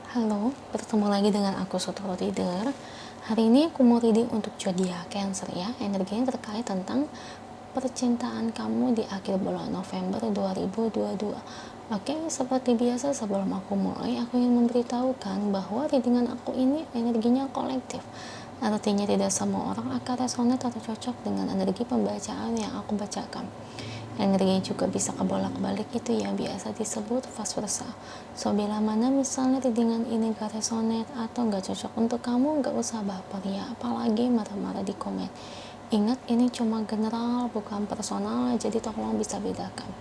Halo, bertemu lagi dengan aku Sutro Reader. Hari ini aku mau reading untuk zodiak Cancer ya. Energinya terkait tentang percintaan kamu di akhir bulan November 2022. Oke, seperti biasa sebelum aku mulai, aku ingin memberitahukan bahwa readingan aku ini energinya kolektif. Artinya tidak semua orang akan resonate atau cocok dengan energi pembacaan yang aku bacakan. Energinya juga bisa kebolak-balik, itu yang biasa disebut vice versa. So bila mana misalnya readingan ini gak resonate atau gak cocok untuk kamu, gak usah baper ya, apalagi marah-marah di komen. Ingat, ini cuma general, bukan personal, jadi tolong bisa bedakan.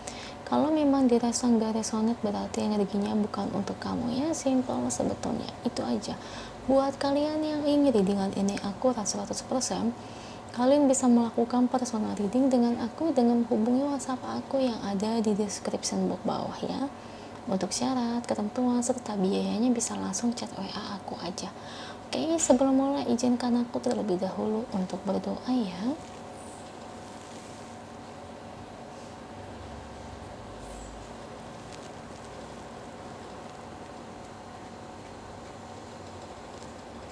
Kalau memang dirasa gak resonate, berarti energinya bukan untuk kamu ya, simple sebetulnya, itu aja. Buat kalian yang ingin readingan ini akurat 100%, kalian bisa melakukan personal reading dengan aku dengan hubungi WhatsApp aku yang ada di description box bawah ya. Untuk syarat, ketentuan, serta biayanya bisa langsung chat WA aku aja. Oke, sebelum mulai izinkan aku terlebih dahulu untuk berdoa ya.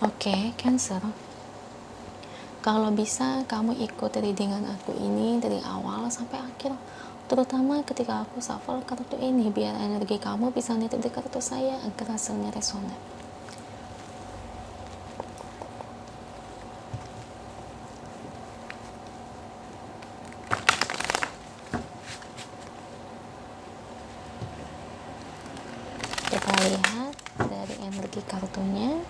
Oke, Cancer. Kalau bisa kamu ikut readingan aku ini dari awal sampai akhir, terutama ketika aku shuffle kartu ini biar energi kamu bisa nitip di kartu saya agar hasilnya resonan. Kita lihat dari energi kartunya.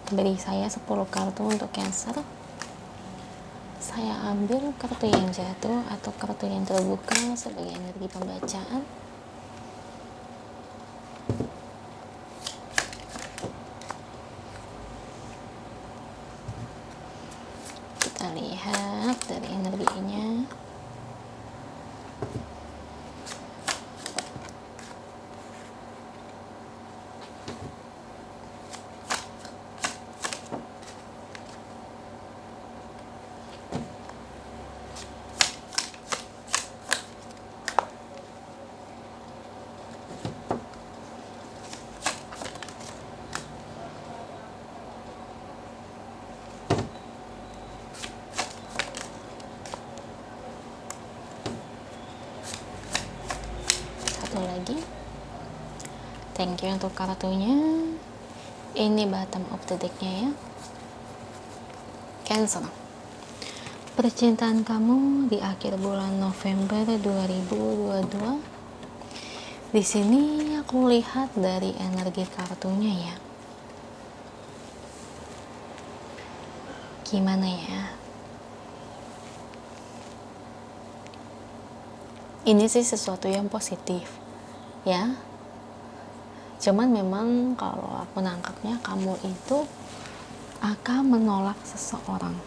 Beri saya 10 kartu untuk Cancer. Saya ambil kartu yang jatuh atau kartu yang terbuka sebagai energi pembacaan. Kita lihat dari energinya. Satu lagi. Thank you untuk kartunya. Ini bottom of the decknya ya. Cancer. Percintaan kamu di akhir bulan November 2022. Di sini aku lihat dari energi kartunya ya. Gimana ya? Ini sih sesuatu yang positif ya. Cuman memang kalau aku nangkapnya kamu itu akan menolak seseorang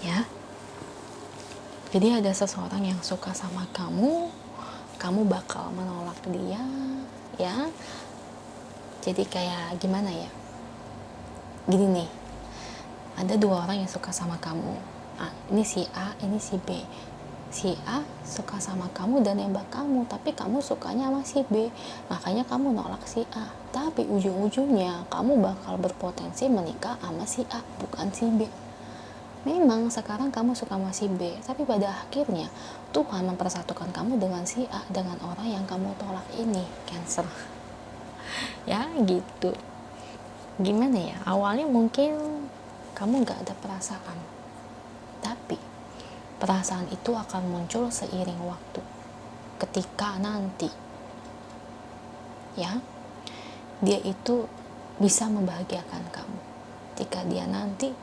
ya. Jadi ada seseorang yang suka sama kamu bakal menolak dia ya. Jadi kayak gimana ya, gini nih, ada dua orang yang suka sama kamu. Ini si A, ini si B. Si A suka sama kamu dan nembak kamu, tapi kamu sukanya sama si B, makanya kamu nolak si A. Tapi ujung-ujungnya kamu bakal berpotensi menikah sama si A, bukan si B. Memang sekarang kamu suka sama si B, tapi pada akhirnya Tuhan mempersatukan kamu dengan si A, dengan orang yang kamu tolak ini, Cancer. Ya gitu. Gimana ya, awalnya mungkin kamu gak ada perasaan, tapi perasaan itu akan muncul seiring waktu. Ketika nanti ya, dia itu bisa membahagiakan kamu. Ketika dia nanti,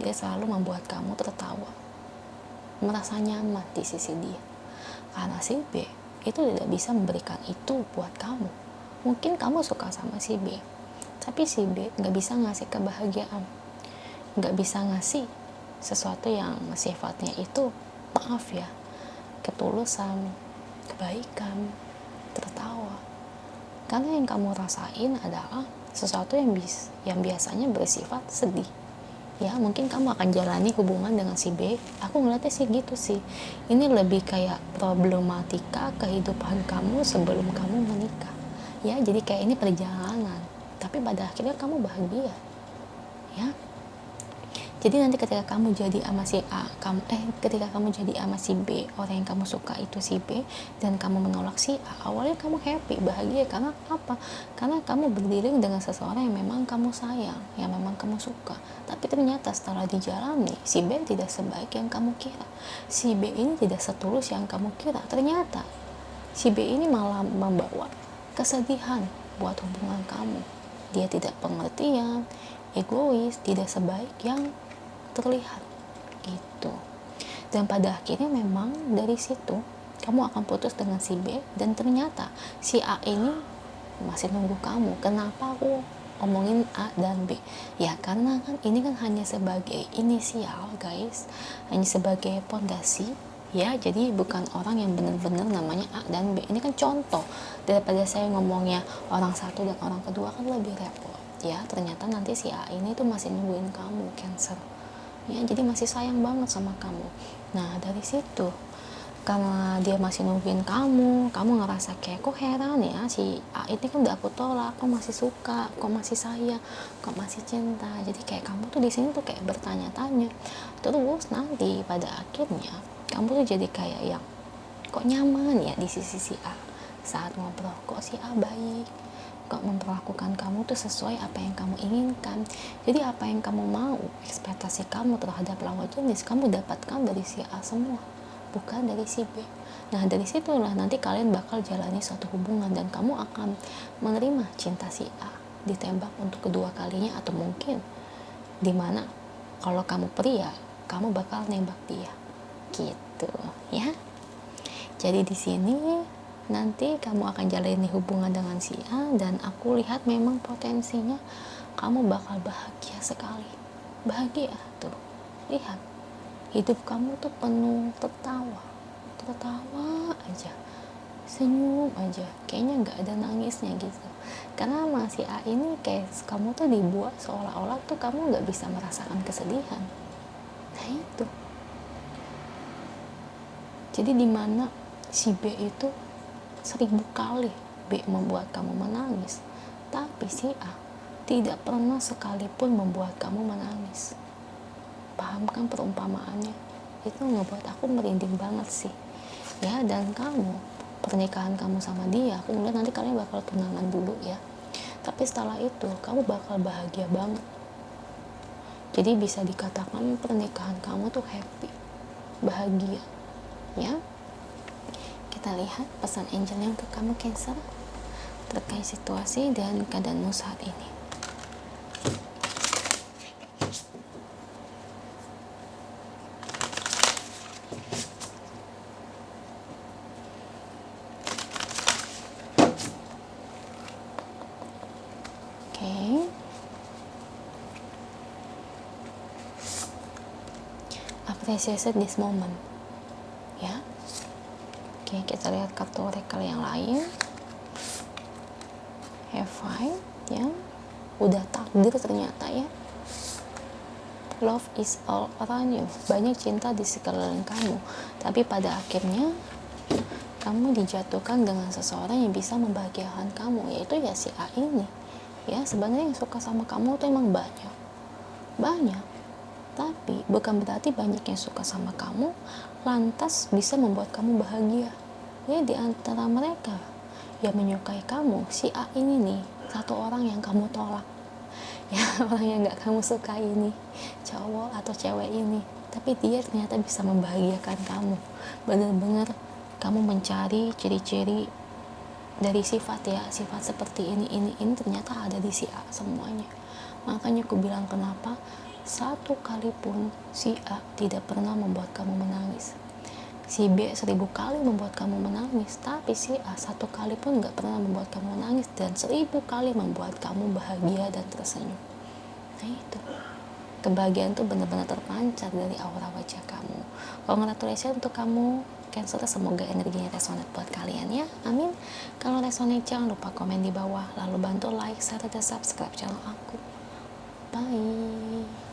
dia selalu membuat kamu tertawa, merasa nyaman di sisi dia. Karena si B itu tidak bisa memberikan itu buat kamu. Mungkin kamu suka sama si B, tapi si B gak bisa ngasih kebahagiaan, gak bisa ngasih sesuatu yang sifatnya itu, maaf ya, ketulusan, kebaikan, tertawa. Karena yang kamu rasain adalah sesuatu yang biasanya bersifat sedih Ya mungkin kamu akan jalani hubungan dengan si B. Aku ngeliatnya sih gitu sih, ini lebih kayak problematika kehidupan kamu sebelum kamu menikah. Ya jadi kayak ini perjalanan, tapi pada akhirnya kamu bahagia. Ya jadi nanti ketika kamu jadi sama si A, ketika kamu jadi sama si B, orang yang kamu suka itu si B, dan kamu menolak si A, awalnya kamu happy, bahagia, karena apa? Karena kamu berdiri dengan seseorang yang memang kamu sayang, yang memang kamu suka. Tapi ternyata setelah dijalani, si B tidak sebaik yang kamu kira. Si B ini tidak setulus yang kamu kira. Ternyata si B ini malah membawa kesedihan buat hubungan kamu. Dia tidak pengertian, egois, tidak sebaik yang terlihat gitu. Dan pada akhirnya memang dari situ kamu akan putus dengan si B, dan ternyata si A ini masih nunggu kamu. Kenapa aku omongin A dan B? Ya karena kan ini kan hanya sebagai inisial guys, hanya sebagai pondasi ya. Jadi bukan orang yang benar-benar namanya A dan B. Ini kan contoh, daripada saya ngomongnya orang satu dan orang kedua kan lebih repot ya. Ternyata nanti si A ini tuh masih nungguin kamu, Cancer ya, jadi masih sayang banget sama kamu. Nah dari situ, karena dia masih nungguin kamu ngerasa kayak kok heran ya, si A ini kan udah aku tolak, kok masih suka, kok masih sayang, kok masih cinta. Jadi kayak kamu tuh di sini tuh kayak bertanya-tanya. Terus nanti pada akhirnya kamu tuh jadi kayak yang kok nyaman ya di sisi si A. Saat ngobrol kok si A baik, kok memperlakukan kamu tuh sesuai apa yang kamu inginkan. Jadi apa yang kamu mau, ekspektasi kamu terhadap lawan jenis, kamu dapatkan dari si A semua, bukan dari si B. Nah dari situlah nanti kalian bakal jalani suatu hubungan, dan kamu akan menerima cinta si A ditembak untuk kedua kalinya, atau mungkin dimana kalau kamu pria, kamu bakal nembak dia gitu ya. Jadi di sini nanti kamu akan jalani hubungan dengan si A, dan aku lihat memang potensinya kamu bakal bahagia sekali. Bahagia tuh, lihat hidup kamu tuh penuh tertawa aja, senyum aja, kayaknya nggak ada nangisnya gitu. Karena masih A ini kayak kamu tuh dibuat seolah-olah tuh kamu nggak bisa merasakan kesedihan. Nah itu, jadi dimana si B itu 1000 kali B membuat kamu menangis, tapi si A tidak pernah sekalipun membuat kamu menangis. Paham kan perumpamaannya? Itu ngebuat aku merinding banget sih ya. Dan kamu, pernikahan kamu sama dia, aku ngeliat nanti kalian bakal tunangan dulu ya, tapi setelah itu kamu bakal bahagia banget. Jadi bisa dikatakan pernikahan kamu tuh happy, bahagia ya. Kita lihat pesan angelnya untuk kamu Cancer terkait situasi dan keadaanmu saat ini. Oke. Appreciate this moment ya. Oke, kita lihat kartu oracle yang lain. Have fun ya, udah takdir ternyata ya. Love is all around you, banyak cinta di sekeliling kamu, tapi pada akhirnya kamu dijatuhkan dengan seseorang yang bisa membahagiakan kamu, yaitu ya si A ini ya. Sebenarnya yang suka sama kamu tuh emang banyak, tapi bukan berarti banyak yang suka sama kamu lantas bisa membuat kamu bahagia ya. Di antara mereka yang menyukai kamu, si A ini nih satu orang yang kamu tolak ya, orang yang gak kamu suka ini, cowok atau cewek ini, tapi dia ternyata bisa membahagiakan kamu. Bener-bener kamu mencari ciri-ciri dari sifat ya, sifat seperti ini ternyata ada di si A semuanya. Makanya aku bilang kenapa satu kali pun si A tidak pernah membuat kamu menangis. Si B 1000 kali membuat kamu menangis, tapi si A satu kali pun gak pernah membuat kamu menangis, dan 1000 kali membuat kamu bahagia dan tersenyum. Nah itu, kebahagiaan tuh benar-benar terpancar dari aura wajah kamu. Congratulations untuk kamu Cancer, semoga energinya resonate buat kalian ya, amin. Kalau resonate jangan lupa komen di bawah, lalu bantu like, share, dan subscribe channel aku. Bye.